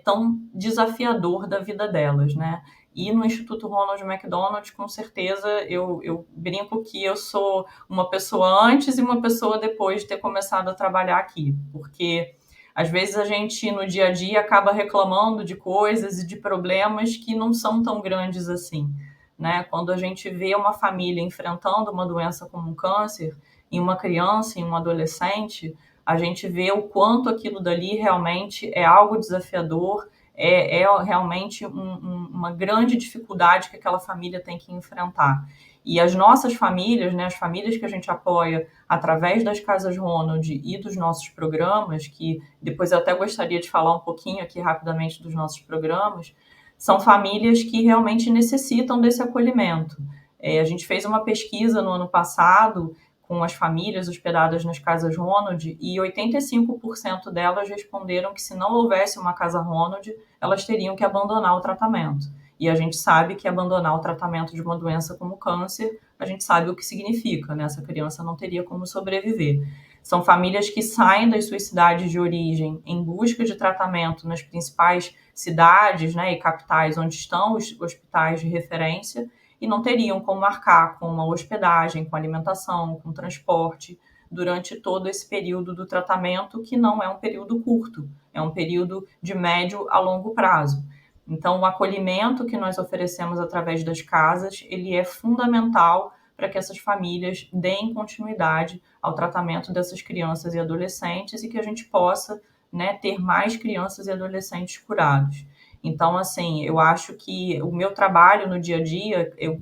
tão desafiador da vida delas, né? E no Instituto Ronald McDonald, com certeza, eu brinco que eu sou uma pessoa antes e uma pessoa depois de ter começado a trabalhar aqui, porque às vezes a gente, no dia a dia, acaba reclamando de coisas e de problemas que não são tão grandes assim, né? Quando a gente vê uma família enfrentando uma doença como um câncer, em uma criança, em um adolescente, a gente vê o quanto aquilo dali realmente é algo desafiador, é realmente uma grande dificuldade que aquela família tem que enfrentar. E as nossas famílias, né, as famílias que a gente apoia através das Casas Ronald e dos nossos programas, que depois eu até gostaria de falar um pouquinho aqui rapidamente dos nossos programas, são famílias que realmente necessitam desse acolhimento. A gente fez uma pesquisa no ano passado com as famílias hospedadas nas Casas Ronald e 85% delas responderam que se não houvesse uma Casa Ronald, elas teriam que abandonar o tratamento. E a gente sabe que abandonar o tratamento de uma doença como o câncer, a gente sabe o que significa, né? Essa criança não teria como sobreviver. São famílias que saem das suas cidades de origem em busca de tratamento nas principais cidades, né, e capitais onde estão os hospitais de referência e não teriam como marcar com uma hospedagem, com alimentação, com transporte durante todo esse período do tratamento, que não é um período curto, é um período de médio a longo prazo. Então, o acolhimento que nós oferecemos através das casas, ele é fundamental para que essas famílias deem continuidade ao tratamento dessas crianças e adolescentes e que a gente possa, né, ter mais crianças e adolescentes curados. Então, assim, eu acho que o meu trabalho no dia a dia, eu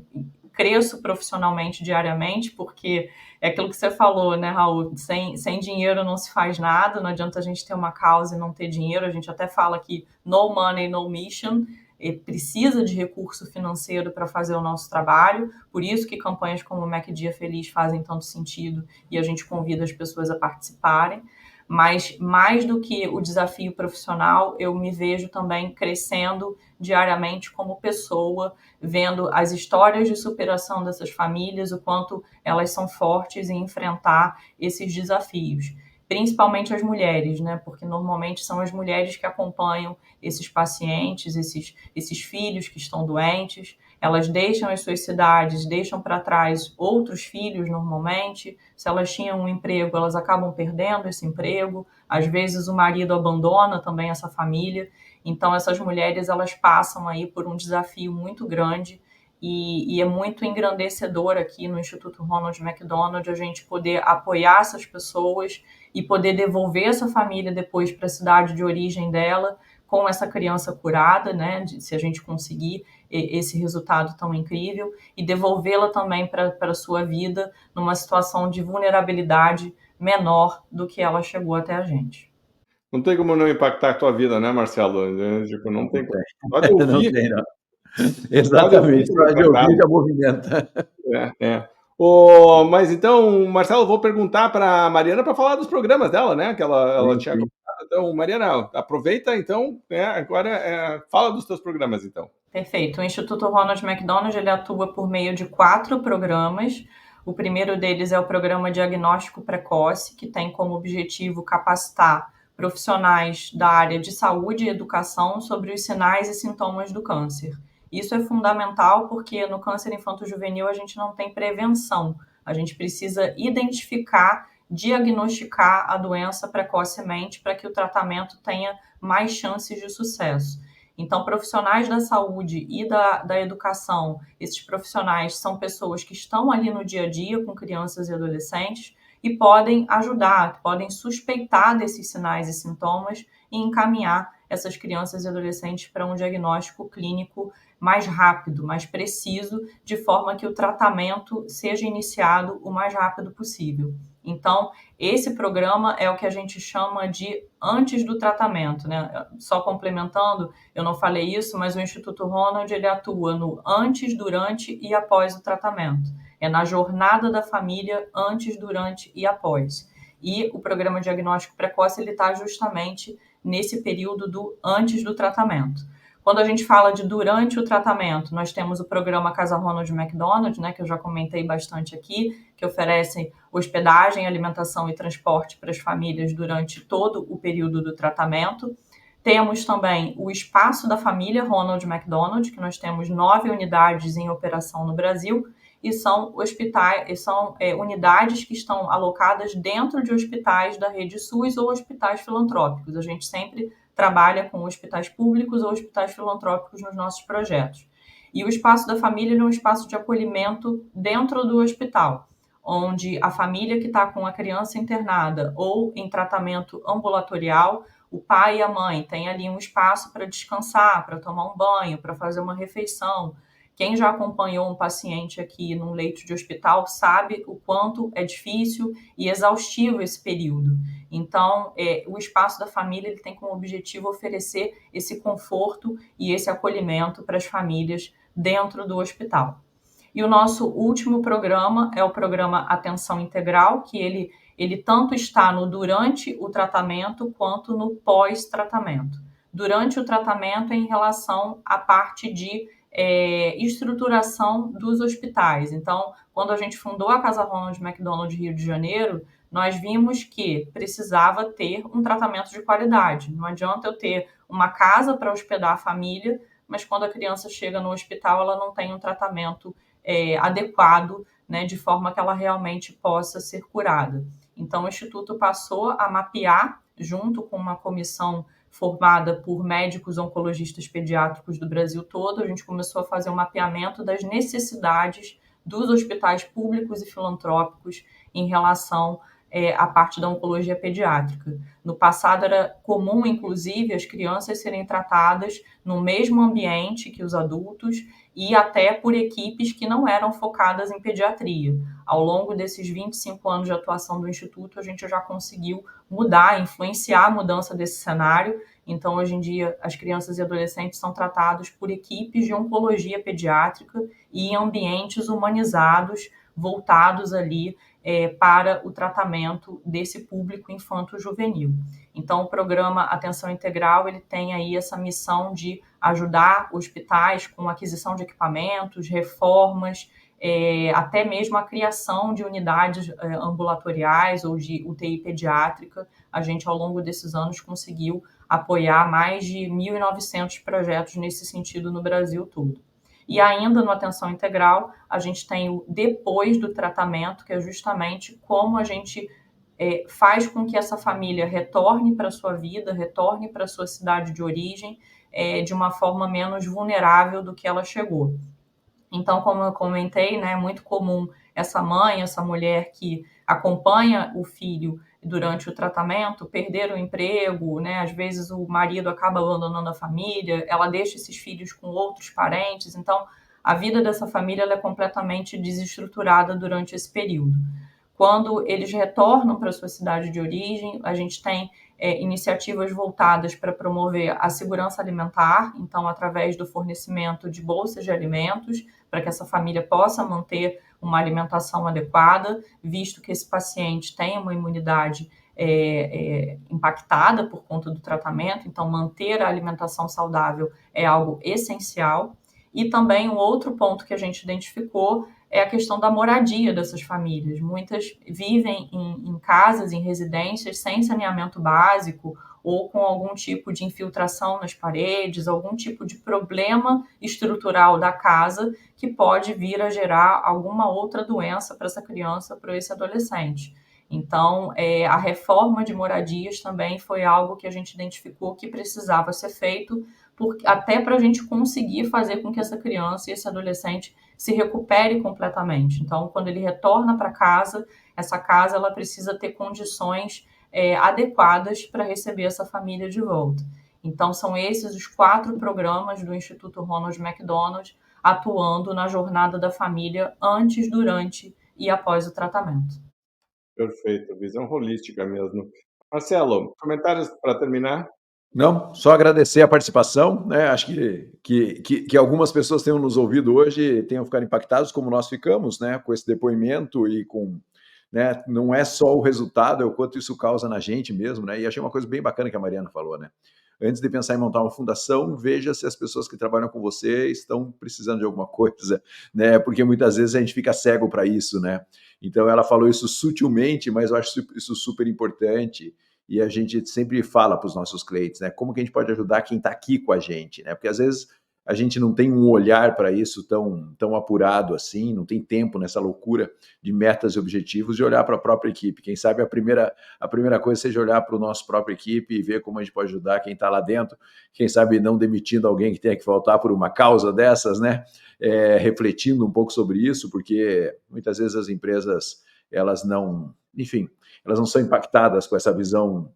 cresço profissionalmente diariamente, porque é aquilo que você falou, né, Raul? Sem dinheiro não se faz nada, não adianta a gente ter uma causa e não ter dinheiro. A gente até fala que no money, no mission, precisa de recurso financeiro para fazer o nosso trabalho, por isso que campanhas como o Mac Dia Feliz fazem tanto sentido e a gente convida as pessoas a participarem. Mas mais do que o desafio profissional, eu me vejo também crescendo diariamente como pessoa, vendo as histórias de superação dessas famílias, o quanto elas são fortes em enfrentar esses desafios. Principalmente as mulheres, né? Porque normalmente são as mulheres que acompanham esses pacientes, esses filhos que estão doentes. elas deixam as suas cidades, deixam para trás outros filhos normalmente. Se elas tinham um emprego, elas acabam perdendo esse emprego. Às vezes o marido abandona também essa família. Então essas mulheres, elas passam aí por um desafio muito grande e é muito engrandecedor aqui no Instituto Ronald McDonald a gente poder apoiar essas pessoas e poder devolver essa família depois para a cidade de origem dela com essa criança curada, né, se a gente conseguir esse resultado tão incrível, e devolvê-la também para a sua vida numa situação de vulnerabilidade menor do que ela chegou até a gente. Não tem como não impactar a tua vida, né, Marcelo? Tipo, não tem como. Só de Não ouvir, tem, não. só de ouvir Exatamente. fica Só de impactado. ouvir já movimenta. É. Mas então, Marcelo, vou perguntar para a Mariana para falar dos programas dela, né? Que ela tinha Sim. comentado. Então, Mariana, aproveita então, né? Agora fala dos teus programas, então. Perfeito. O Instituto Ronald McDonald ele atua por meio de 4 programas. O primeiro deles é o programa Diagnóstico Precoce, que tem como objetivo capacitar profissionais da área de saúde e educação sobre os sinais e sintomas do câncer. Isso é fundamental porque no câncer infanto-juvenil a gente não tem prevenção. A gente precisa identificar, diagnosticar a doença precocemente para que o tratamento tenha mais chances de sucesso. Então, profissionais da saúde e da educação, esses profissionais são pessoas que estão ali no dia a dia com crianças e adolescentes e podem ajudar, podem suspeitar desses sinais e sintomas e encaminhar essas crianças e adolescentes para um diagnóstico clínico mais rápido, mais preciso, de forma que o tratamento seja iniciado o mais rápido possível. Então, esse programa é o que a gente chama de antes do tratamento, né? Só complementando, eu não falei isso, mas o Instituto Ronald ele atua no antes, durante e após o tratamento. É na jornada da família antes, durante e após. E o programa diagnóstico precoce ele está justamente nesse período do antes do tratamento. Quando a gente fala de durante o tratamento, nós temos o programa Casa Ronald McDonald, né, que eu já comentei bastante aqui, que oferece hospedagem, alimentação e transporte para as famílias durante todo o período do tratamento. Temos também o Espaço da Família Ronald McDonald, que nós temos 9 unidades em operação no Brasil, e são unidades que estão alocadas dentro de hospitais da rede SUS ou hospitais filantrópicos. A gente sempre trabalha com hospitais públicos ou hospitais filantrópicos nos nossos projetos. E o Espaço da Família é um espaço de acolhimento dentro do hospital, onde a família que está com a criança internada ou em tratamento ambulatorial, o pai e a mãe têm ali um espaço para descansar, para tomar um banho, para fazer uma refeição. Quem já acompanhou um paciente aqui num leito de hospital sabe o quanto é difícil e exaustivo esse período. Então, o Espaço da Família ele tem como objetivo oferecer esse conforto e esse acolhimento para as famílias dentro do hospital. E o nosso último programa é o programa Atenção Integral, que ele tanto está no durante o tratamento quanto no pós-tratamento. Durante o tratamento é em relação à parte de estruturação dos hospitais. Então, quando a gente fundou a Casa Ronald McDonald Rio de Janeiro, nós vimos que precisava ter um tratamento de qualidade. Não adianta eu ter uma casa para hospedar a família, mas quando a criança chega no hospital, ela não tem um tratamento adequado, né, de forma que ela realmente possa ser curada. Então, o Instituto passou a mapear, junto com uma comissão formada por médicos oncologistas pediátricos do Brasil todo, a gente começou a fazer um mapeamento das necessidades dos hospitais públicos e filantrópicos em relação à parte da oncologia pediátrica. No passado era comum, inclusive, as crianças serem tratadas no mesmo ambiente que os adultos e até por equipes que não eram focadas em pediatria. Ao longo desses 25 anos de atuação do Instituto, a gente já conseguiu mudar, influenciar a mudança desse cenário. Então, hoje em dia, as crianças e adolescentes são tratados por equipes de oncologia pediátrica e em ambientes humanizados, voltados ali para o tratamento desse público infanto-juvenil. Então, o programa Atenção Integral ele tem aí essa missão de ajudar hospitais com aquisição de equipamentos, reformas, até mesmo a criação de unidades ambulatoriais ou de UTI pediátrica. A gente, ao longo desses anos, conseguiu apoiar mais de 1.900 projetos nesse sentido no Brasil todo. E ainda no Atenção Integral, a gente tem o depois do tratamento, que é justamente como a gente faz com que essa família retorne para a sua vida, retorne para a sua cidade de origem, de uma forma menos vulnerável do que ela chegou. Então, como eu comentei, né, é muito comum essa mãe, essa mulher que acompanha o filho durante o tratamento, perder o emprego, né? Às vezes o marido acaba abandonando a família, ela deixa esses filhos com outros parentes, então a vida dessa família ela é completamente desestruturada durante esse período. Quando eles retornam para a sua cidade de origem, a gente tem iniciativas voltadas para promover a segurança alimentar, então através do fornecimento de bolsas de alimentos, para que essa família possa manter uma alimentação adequada, visto que esse paciente tem uma imunidade impactada por conta do tratamento, então manter a alimentação saudável é algo essencial. E também um outro ponto que a gente identificou é a questão da moradia dessas famílias. Muitas vivem em casas, em residências, sem saneamento básico ou com algum tipo de infiltração nas paredes, algum tipo de problema estrutural da casa que pode vir a gerar alguma outra doença para essa criança, para esse adolescente. Então, a reforma de moradias também foi algo que a gente identificou que precisava ser feito, até para a gente conseguir fazer com que essa criança e esse adolescente se recupere completamente. Então, quando ele retorna para casa, essa casa ela precisa ter condições adequadas para receber essa família de volta. Então, são esses os 4 programas do Instituto Ronald McDonald atuando na jornada da família antes, durante e após o tratamento. Perfeito, visão holística mesmo. Marcelo, comentários para terminar? Não, só agradecer a participação, né? Acho que algumas pessoas tenham nos ouvido hoje, tenham ficado impactados, como nós ficamos, né? Com esse depoimento e com, né? Não é só o resultado, é o quanto isso causa na gente mesmo, né? E achei uma coisa bem bacana que a Mariana falou, né? Antes de pensar em montar uma fundação, veja se as pessoas que trabalham com você estão precisando de alguma coisa, né? Porque muitas vezes a gente fica cego para isso, né? Então ela falou isso sutilmente, mas eu acho isso super importante. E a gente sempre fala para os nossos clientes, né? Como que a gente pode ajudar quem está aqui com a gente, né? Porque às vezes a gente não tem um olhar para isso tão apurado assim, não tem tempo nessa loucura de metas e objetivos de olhar para a própria equipe. Quem sabe a primeira coisa seja olhar para o nosso própria equipe e ver como a gente pode ajudar quem está lá dentro. Quem sabe não demitindo alguém que tenha que voltar por uma causa dessas, né? Refletindo um pouco sobre isso, porque muitas vezes as empresas elas não, enfim, elas não são impactadas com essa visão,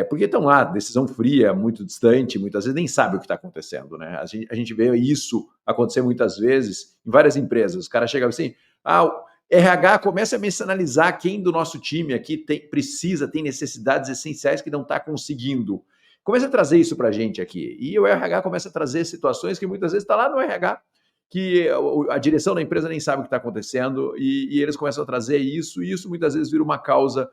porque estão lá, decisão fria, muito distante, muitas vezes nem sabe o que está acontecendo, né? A gente vê isso acontecer muitas vezes em várias empresas. O cara chega assim, o RH começa a me sinalizar quem do nosso time aqui tem necessidades essenciais que não está conseguindo. Começa a trazer isso para a gente aqui. E o RH começa a trazer situações que muitas vezes está lá no RH, que a direção da empresa nem sabe o que está acontecendo e eles começam a trazer isso, e isso muitas vezes vira uma causa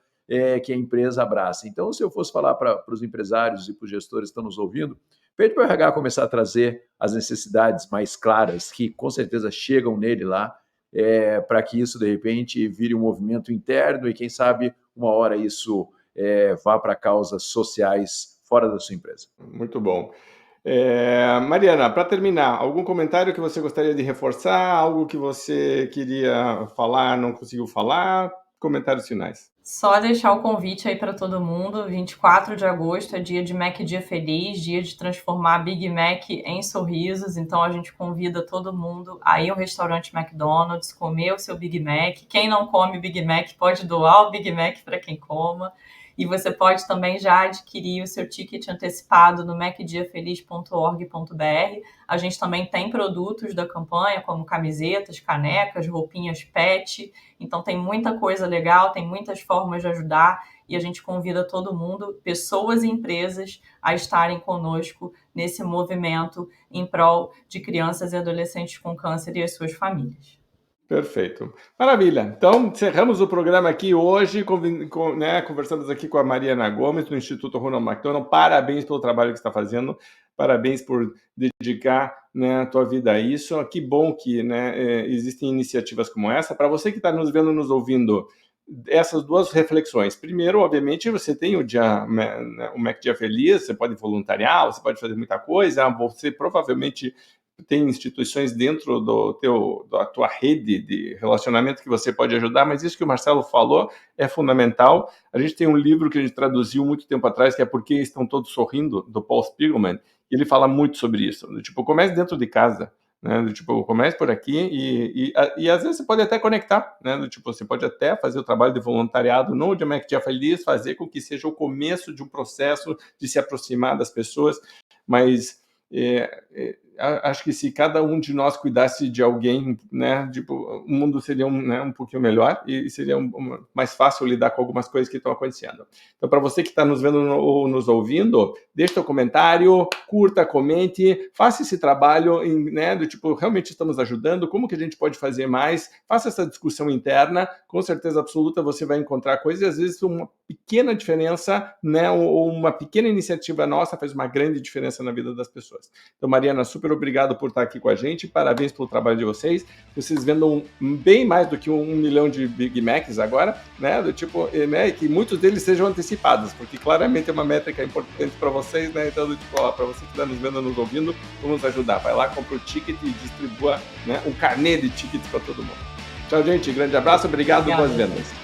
que a empresa abraça. Então, se eu fosse falar para os empresários e para os gestores que estão nos ouvindo, pede para o RH começar a trazer as necessidades mais claras, que com certeza chegam nele lá, para que isso, de repente, vire um movimento interno e, quem sabe, uma hora isso vá para causas sociais fora da sua empresa. Muito bom. Mariana, para terminar, algum comentário que você gostaria de reforçar? Algo que você queria falar, não conseguiu falar? Comentários finais. Só deixar o convite aí para todo mundo. 24 de agosto é dia de Mac Dia Feliz, dia de transformar Big Mac em sorrisos. Então a gente convida todo mundo a ir ao restaurante McDonald's, comer o seu Big Mac. Quem não come Big Mac pode doar o Big Mac para quem coma. E você pode também já adquirir o seu ticket antecipado no macdiafeliz.org.br. A gente também tem produtos da campanha, como camisetas, canecas, roupinhas pet. Então tem muita coisa legal, tem muitas formas de ajudar e a gente convida todo mundo, pessoas e empresas, a estarem conosco nesse movimento em prol de crianças e adolescentes com câncer e as suas famílias. Perfeito. Maravilha. Então, encerramos o programa aqui hoje, conversamos aqui com a Mariana Gomes, do Instituto Ronald McDonald. Parabéns pelo trabalho que você está fazendo, parabéns por dedicar, né, a tua vida a isso. Que bom que, né, existem iniciativas como essa. Para você que está nos vendo, nos ouvindo, essas duas reflexões. Primeiro, obviamente, você tem o Mac Dia Feliz, você pode voluntariar, você pode fazer muita coisa, você provavelmente tem instituições dentro da tua rede de relacionamento que você pode ajudar, mas isso que o Marcelo falou é fundamental. A gente tem um livro que a gente traduziu muito tempo atrás, que é Por que Estão Todos Sorrindo, do Paul Spiegelman, e ele fala muito sobre isso. Tipo, comece dentro de casa, né? Tipo, comece por aqui e às vezes você pode até conectar, né? Tipo, você pode até fazer o trabalho de voluntariado no Dia Mac Dia Feliz, fazer com que seja o começo de um processo de se aproximar das pessoas, mas acho que se cada um de nós cuidasse de alguém, né, tipo, o mundo seria um pouquinho melhor e seria mais fácil lidar com algumas coisas que estão acontecendo. Então, para você que está nos vendo ou nos ouvindo, deixe seu comentário, curta, comente, faça esse trabalho, né, do tipo, realmente estamos ajudando, como que a gente pode fazer mais, faça essa discussão interna, com certeza absoluta você vai encontrar coisas, e às vezes uma pequena diferença, né, ou uma pequena iniciativa nossa faz uma grande diferença na vida das pessoas. Então, Mariana, super obrigado por estar aqui com a gente, parabéns pelo trabalho de vocês. Vocês vendam bem mais do que 1 milhão de Big Macs agora, né? Do tipo, né? E que muitos deles sejam antecipados, porque claramente é uma métrica importante para vocês, né? Então, do tipo, para você que está nos vendo, nos ouvindo, vamos ajudar. Vai lá, compra o ticket e distribua, né, um carnê de tickets para todo mundo. Tchau, gente. Grande abraço. Obrigado. Boas vendas.